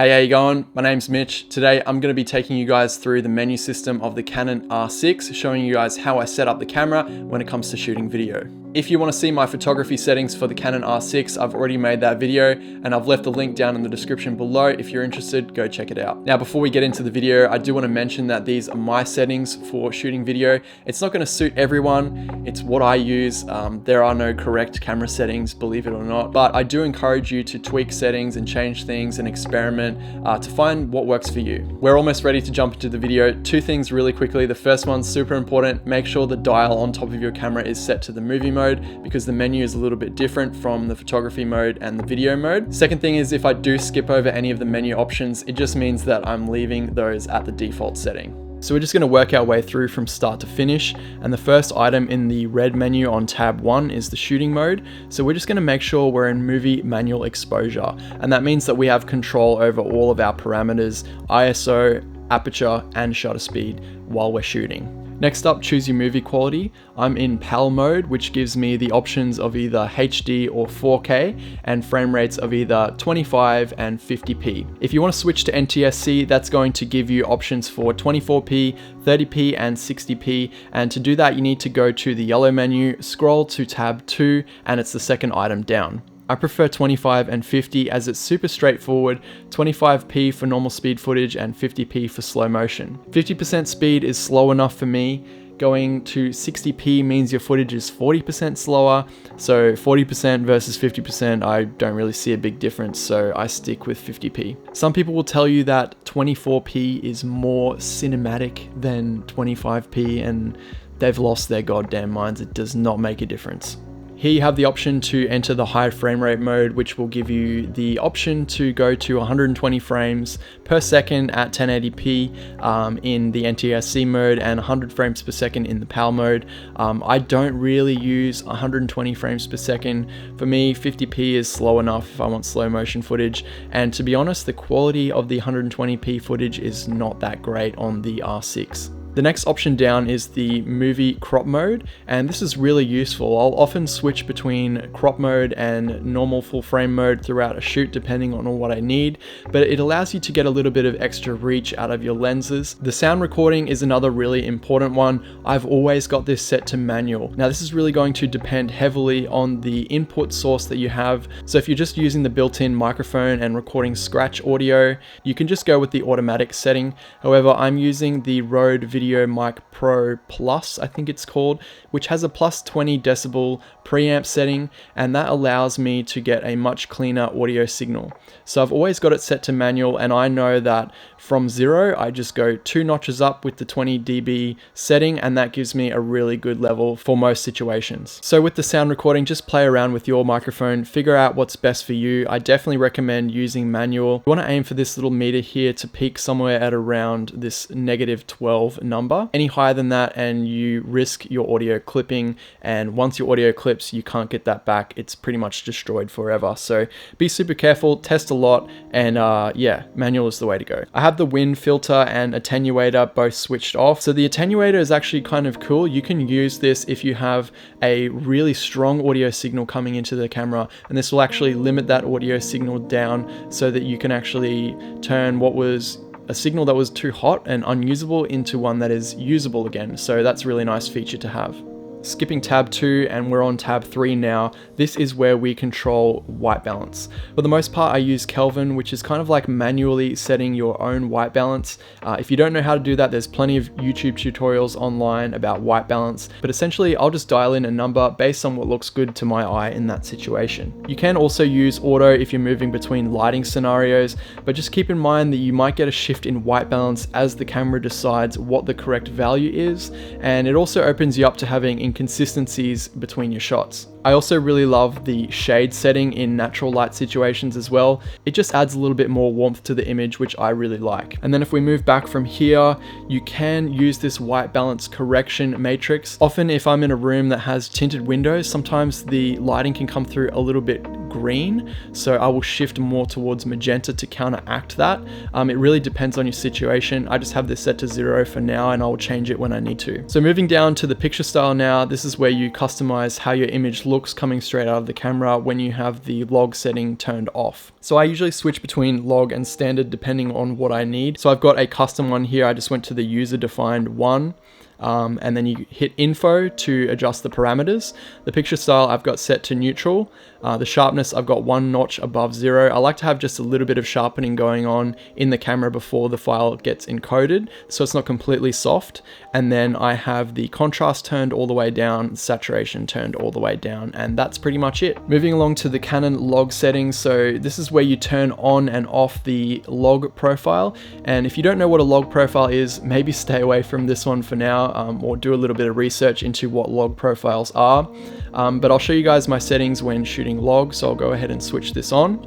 Hey, how you going? My name's Mitch. Today I'm going to be taking you guys through the menu system of the Canon R6, showing you guys how I set up the camera when it comes to shooting video. If you want to see my photography settings for the Canon R6, I've already made that video and I've left the link down in the description below. If you're interested, go check it out. Now, before we get into the video, I do want to mention that these are my settings for shooting video. It's not going to suit everyone. It's what I use. There are no correct camera settings, believe it or not, but I do encourage you to tweak settings and change things and experiment to find what works for you. We're almost ready to jump into the video. Two things really quickly. The first one's super important. Make sure the dial on top of your camera is set to the movie mode, because the menu is a little bit different from the photography mode and the video mode. Second thing is, if I do skip over any of the menu options, it just means that I'm leaving those at the default setting. So we're just going to work our way through from start to finish, and the first item in the red menu on tab 1 is the shooting mode. So we're just going to make sure we're in movie manual exposure, and that means that we have control over all of our parameters, ISO, aperture and shutter speed while we're shooting. Next up, choose your movie quality. I'm in PAL mode, which gives me the options of either HD or 4K and frame rates of either 25 and 50p. If you want to switch to NTSC, that's going to give you options for 24p, 30p and 60p. And to do that, you need to go to the yellow menu, scroll to tab 2, and it's the second item down. I prefer 25 and 50 as it's super straightforward, 25p for normal speed footage and 50p for slow motion. 50% speed is slow enough for me. Going to 60p means your footage is 40% slower, so 40% versus 50%, I don't really see a big difference, so I stick with 50p. Some people will tell you that 24p is more cinematic than 25p, and they've lost their goddamn minds. It does not make a difference. Here you have the option to enter the high frame rate mode, which will give you the option to go to 120 frames per second at 1080p in the NTSC mode and 100 frames per second in the PAL mode. I don't really use 120 frames per second. For me, 50p is slow enough if I want slow motion footage. And to be honest, the quality of the 120p footage is not that great on the R6. The next option down is the movie crop mode, and this is really useful. I'll often switch between crop mode and normal full frame mode throughout a shoot depending on what I need, but it allows you to get a little bit of extra reach out of your lenses. The sound recording is another really important one. I've always got this set to manual. Now this is really going to depend heavily on the input source that you have. So if you're just using the built-in microphone and recording scratch audio, you can just go with the automatic setting. However, I'm using the Rode Video Mic Pro Plus, I think it's called, which has a plus 20 decibel preamp setting, and that allows me to get a much cleaner audio signal. So I've always got it set to manual, and I know that from 0, I just go 2 notches up with the 20 dB setting, and that gives me a really good level for most situations. So with the sound recording, just play around with your microphone, figure out what's best for you. I definitely recommend using manual. You want to aim for this little meter here to peak somewhere at around this -12 number. Any higher than that and you risk your audio clipping, and once your audio clips, you can't get that back. It's pretty much destroyed forever. So be super careful, test a lot, and yeah, manual is the way to go. I have the wind filter and attenuator both switched off. So the attenuator is actually kind of cool. You can use this if you have a really strong audio signal coming into the camera, and this will actually limit that audio signal down so that you can actually turn what was a signal that was too hot and unusable into one that is usable again. So that's a really nice feature to have. Skipping tab 2 and we're on tab 3 now. This is where we control white balance. For the most part, I use Kelvin, which is kind of like manually setting your own white balance. If you don't know how to do that, there's plenty of YouTube tutorials online about white balance, but essentially I'll just dial in a number based on what looks good to my eye in that situation. You can also use auto if you're moving between lighting scenarios, but just keep in mind that you might get a shift in white balance as the camera decides what the correct value is, and it also opens you up to having inconsistencies between your shots. I also really love the shade setting in natural light situations as well. It just adds a little bit more warmth to the image, which I really like. And then if we move back from here, you can use this white balance correction matrix. Often if I'm in a room that has tinted windows, sometimes the lighting can come through a little bit green, so I will shift more towards magenta to counteract that. It really depends on your situation. I just have this set to 0 for now, and I'll change it when I need to. So moving down to the picture style now, this is where you customize how your image looks coming straight out of the camera when you have the log setting turned off. So I usually switch between log and standard depending on what I need. So I've got a custom one here. I just went to the user defined one. And then you hit info to adjust the parameters. The picture style I've got set to neutral. The sharpness I've got 1 notch above 0. I like to have just a little bit of sharpening going on in the camera before the file gets encoded, so it's not completely soft. And then I have the contrast turned all the way down, saturation turned all the way down, and that's pretty much it. Moving along to the Canon log settings. So this is where you turn on and off the log profile. And if you don't know what a log profile is, maybe stay away from this one for now, or do a little bit of research into what log profiles are. But I'll show you guys my settings when shooting log, so I'll go ahead and switch this on.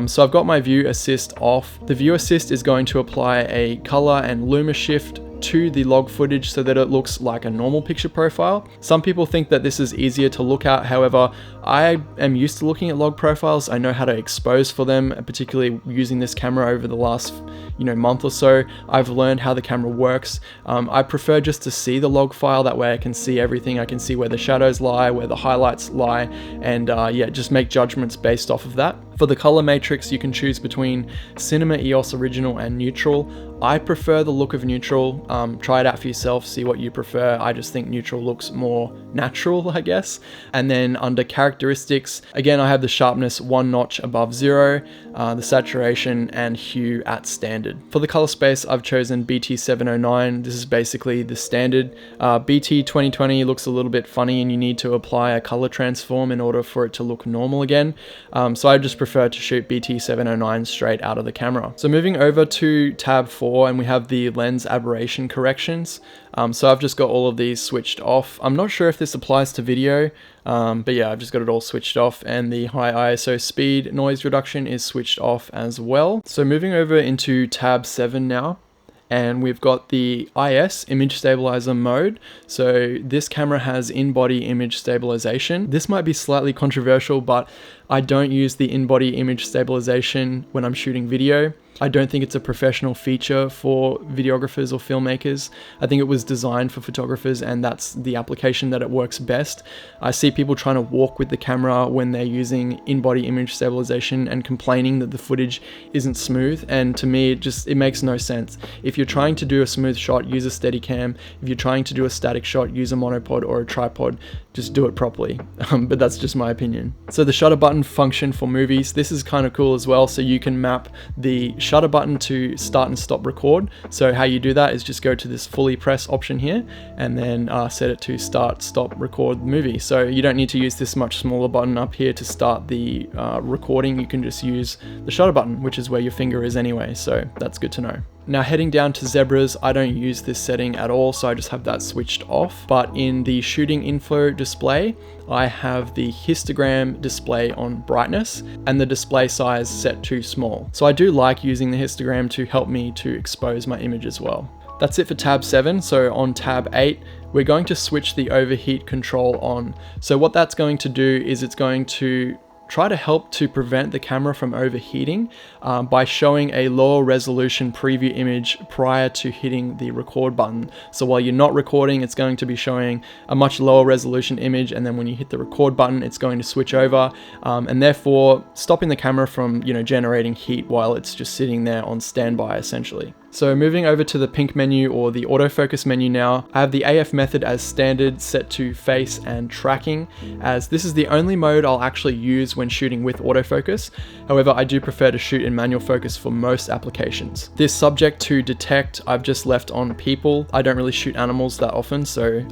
So I've got my view assist off. The view assist is going to apply a color and luma shift to the log footage so that it looks like a normal picture profile. Some people think that this is easier to look at. However, I am used to looking at log profiles. I know how to expose for them, particularly using this camera over the last month or so. I've learned how the camera works. I prefer just to see the log file. That way I can see everything. I can see where the shadows lie, where the highlights lie, and yeah, just make judgments based off of that. For the color matrix, you can choose between Cinema EOS Original and Neutral. I prefer the look of neutral. Try it out for yourself, see what you prefer. I just think neutral looks more natural, I guess. And then under characteristics, again, I have the sharpness 1 notch above 0, the saturation and hue at standard. For the color space, I've chosen BT709. This is basically the standard. BT 2020 looks a little bit funny and you need to apply a color transform in order for it to look normal again. So I just prefer to shoot BT709 straight out of the camera. So moving over to tab 4, and we have the lens aberration corrections. So I've just got all of these switched off. I'm not sure if this applies to video, but yeah, I've just got it all switched off, and the high ISO speed noise reduction is switched off as well. So moving over into tab 7 now. And we've got the IS, image stabilizer mode. So this camera has in-body image stabilization. This might be slightly controversial, but I don't use the in-body image stabilization when I'm shooting video. I don't think it's a professional feature for videographers or filmmakers. I think it was designed for photographers, and that's the application that it works best. I see people trying to walk with the camera when they're using in-body image stabilization and complaining that the footage isn't smooth, and to me it makes no sense. If you're trying to do a smooth shot, use a Steadicam. If you're trying to do a static shot, use a monopod or a tripod. Just do it properly. But that's just my opinion. So the shutter button function for movies, this is kind of cool as well. So you can map the shutter button to start and stop record. So how you do that is just go to this fully press option here and then set it to start, stop, record movie. So you don't need to use this much smaller button up here to start the recording. You can just use the shutter button, which is where your finger is anyway. So that's good to know. Now heading down to zebras, I don't use this setting at all, so I just have that switched off. But in the shooting info display, I have the histogram display on brightness and the display size set to small. So I do like using the histogram to help me to expose my image as well. That's it for tab 7. So on tab 8, we're going to switch the overheat control on. So what that's going to do is it's going to try to help to prevent the camera from overheating by showing a lower resolution preview image prior to hitting the record button. So while you're not recording, it's going to be showing a much lower resolution image, and then when you hit the record button, it's going to switch over, and therefore stopping the camera from generating heat while it's just sitting there on standby essentially. So moving over to the pink menu or the autofocus menu now, I have the AF method as standard set to face and tracking, as this is the only mode I'll actually use when shooting with autofocus. However, I do prefer to shoot in manual focus for most applications. This subject to detect, I've just left on people. I don't really shoot animals that often, so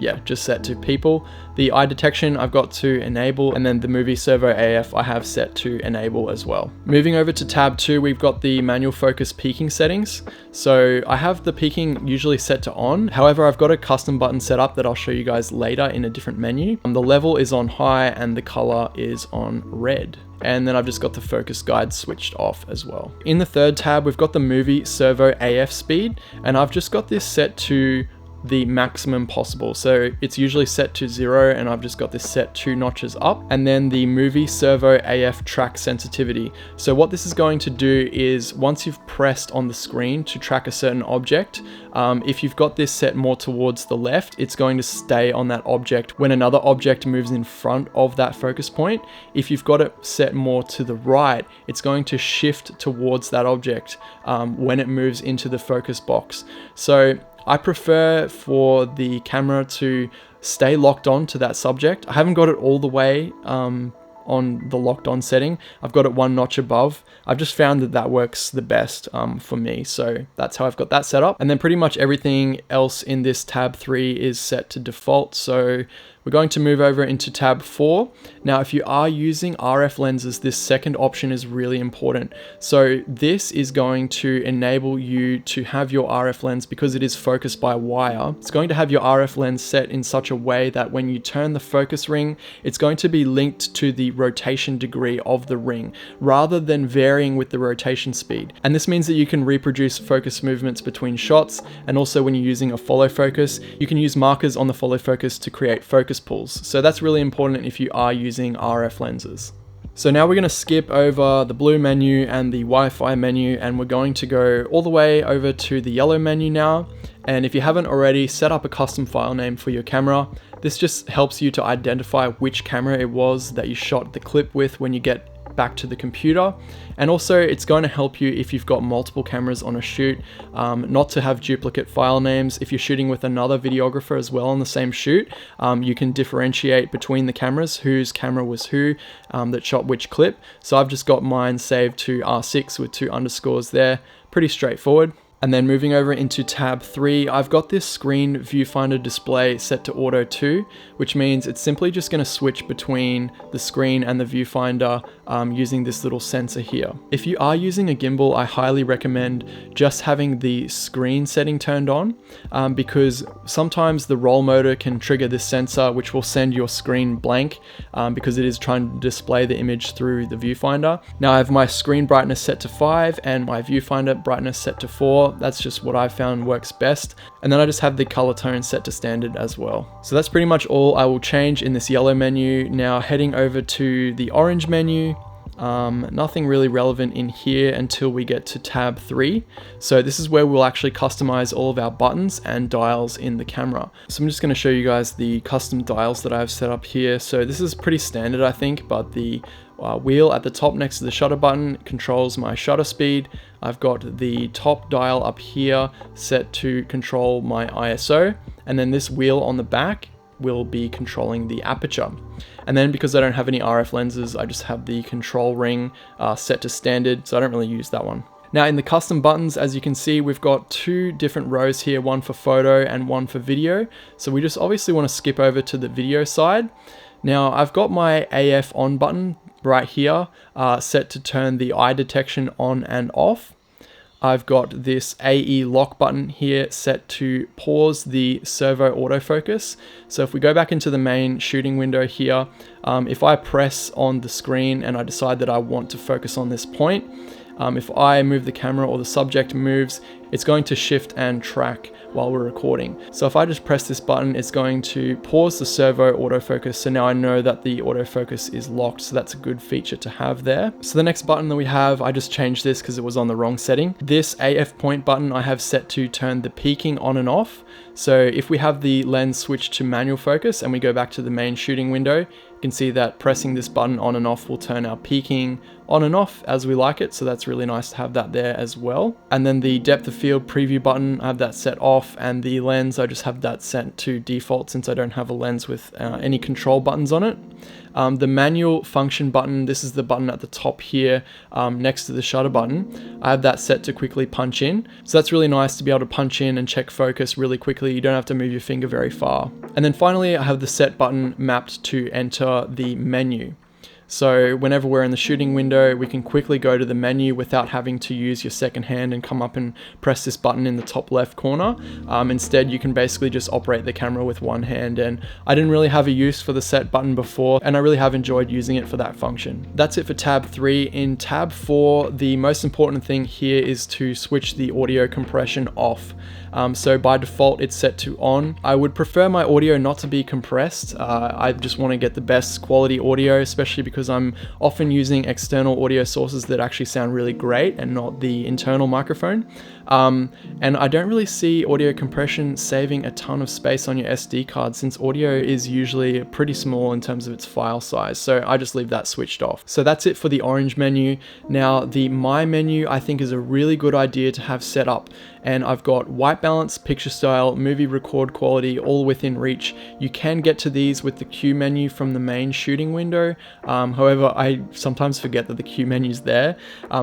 yeah, just set to people. The eye detection I've got to enable, and then the movie servo AF I have set to enable as well. Moving over to tab 2, we've got the manual focus peaking settings. So I have the peaking usually set to on. However, I've got a custom button set up that I'll show you guys later in a different menu. The level is on high and the color is on red. And then I've just got the focus guide switched off as well. In the third tab, we've got the movie servo AF speed, and I've just got this set to the maximum possible. So it's usually set to 0 and I've just got this set 2 notches up. And then the movie servo AF track sensitivity. So what this is going to do is once you've pressed on the screen to track a certain object, if you've got this set more towards the left, it's going to stay on that object when another object moves in front of that focus point. If you've got it set more to the right, it's going to shift towards that object when it moves into the focus box. So I prefer for the camera to stay locked on to that subject. I haven't got it all the way on the locked on setting. I've got it one notch above. I've just found that that works the best for me. So that's how I've got that set up. And then pretty much everything else in this tab 3 is set to default. So we're going to move over into tab 4. Now, if you are using RF lenses, this second option is really important. So this is going to enable you to have your RF lens, because it is focused by wire, it's going to have your RF lens set in such a way that when you turn the focus ring, it's going to be linked to the rotation degree of the ring rather than varying with the rotation speed. And this means that you can reproduce focus movements between shots, and also when you're using a follow focus, you can use markers on the follow focus to create focus pulls. So that's really important if you are using RF lenses. So now we're going to skip over the blue menu and the Wi-Fi menu, and we're going to go all the way over to the yellow menu now. And if you haven't already, set up a custom file name for your camera. This just helps you to identify which camera it was that you shot the clip with when you get back to the computer. And also it's going to help you if you've got multiple cameras on a shoot, not to have duplicate file names. If you're shooting with another videographer as well on the same shoot, you can differentiate between the cameras, whose camera was who, that shot which clip. So I've just got mine saved to R6 with 2 underscores there. Pretty straightforward. And then moving over into tab 3, I've got this screen viewfinder display set to auto 2, which means it's simply just going to switch between the screen and the viewfinder using this little sensor here. If you are using a gimbal, I highly recommend just having the screen setting turned on, because sometimes the roll motor can trigger this sensor, which will send your screen blank because it is trying to display the image through the viewfinder. Now I have my screen brightness set to 5 and my viewfinder brightness set to 4. That's just what I found works best. And then I just have the color tone set to standard as well. So that's pretty much all I will change in this yellow menu. Now heading over to the orange menu, nothing really relevant in here until we get to tab 3. So this is where we'll actually customize all of our buttons and dials in the camera. So I'm just going to show you guys the custom dials that I have set up here. So this is pretty standard, I think, but the wheel at the top next to the shutter button controls my shutter speed. I've got the top dial up here set to control my ISO, and then this wheel on the back will be controlling the aperture. And then because I don't have any RF lenses, I just have the control ring set to standard, so I don't really use that one. Now in the custom buttons, as you can see, we've got 2 different rows here, one for photo and one for video. So we just obviously want to skip over to the video side. Now I've got my AF on button right here set to turn the eye detection on and off. I've got this AE lock button here set to pause the servo autofocus. So if we go back into the main shooting window here, if I press on the screen and I decide that I want to focus on this point, if I move the camera or the subject moves, it's going to shift and track while we're recording. So if I just press this button, it's going to pause the servo autofocus. So now I know that the autofocus is locked. So that's a good feature to have there. So the next button that we have, I just changed this because it was on the wrong setting. This AF point button I have set to turn the peaking on and off. So if we have the lens switched to manual focus and we go back to the main shooting window, you can see that pressing this button on and off will turn our peaking on and off as we like it. So that's really nice to have that there as well. And then the depth of field preview button, I have that set off, and the lens, I just have that set to default since I don't have a lens with any control buttons on it. The manual function button, this is the button at the top here next to the shutter button. I have that set to quickly punch in. So that's really nice to be able to punch in and check focus really quickly. You don't have to move your finger very far. And then finally, I have the set button mapped to enter the menu. So whenever we're in the shooting window, we can quickly go to the menu without having to use your second hand and come up and press this button in the top left corner. Instead, you can basically just operate the camera with one hand, and I didn't really have a use for the set button before, and I really have enjoyed using it for that function. That's it for tab 3. In tab 4, the most important thing here is to switch the audio compression off. So by default, it's set to on. I would prefer my audio not to be compressed. I just want to get the best quality audio, especially because I'm often using external audio sources that actually sound really great and not the internal microphone. And I don't really see audio compression saving a ton of space on your SD card, since audio is usually pretty small in terms of its file size. So I just leave that switched off. So that's it for the orange menu. Now the My menu I think is a really good idea to have set up. And I've got white balance, picture style, movie record quality, all within reach. You can get to these with the Q menu from the main shooting window. However, I sometimes forget that the Q menu is there.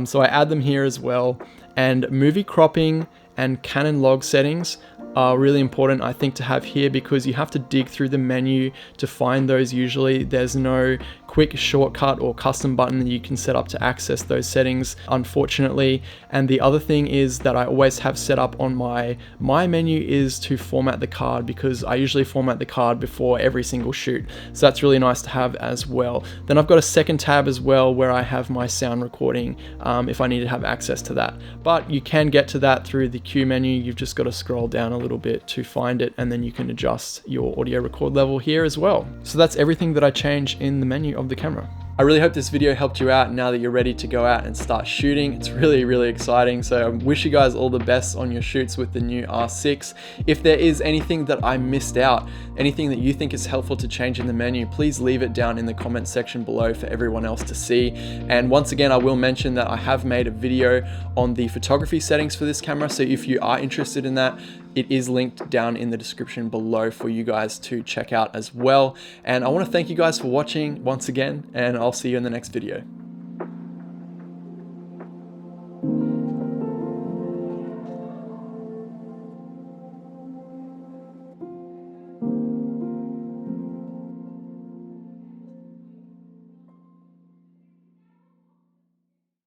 So I add them here as well. And movie cropping and Canon log settings are really important, I think, to have here, because you have to dig through the menu to find those. Usually there's no quick shortcut or custom button that you can set up to access those settings, unfortunately. And the other thing is that I always have set up on my menu is to format the card, because I usually format the card before every single shoot. So that's really nice to have as well. Then I've got a second tab as well where I have my sound recording if I need to have access to that. But you can get to that through the Q menu. You've just got to scroll down a little bit to find it, and then you can adjust your audio record level here as well. So that's everything that I change in the menu of the camera. I really hope this video helped you out now that you're ready to go out and start shooting. It's really exciting. So I wish you guys all the best on your shoots with the new R6. If there is anything that I missed out, anything that you think is helpful to change in the menu, please leave it down in the comment section below for everyone else to see. And once again, I will mention that I have made a video on the photography settings for this camera. So if you are interested in that, it is linked down in the description below for you guys to check out as well. And I want to thank you guys for watching once again, and I'll see you in the next video.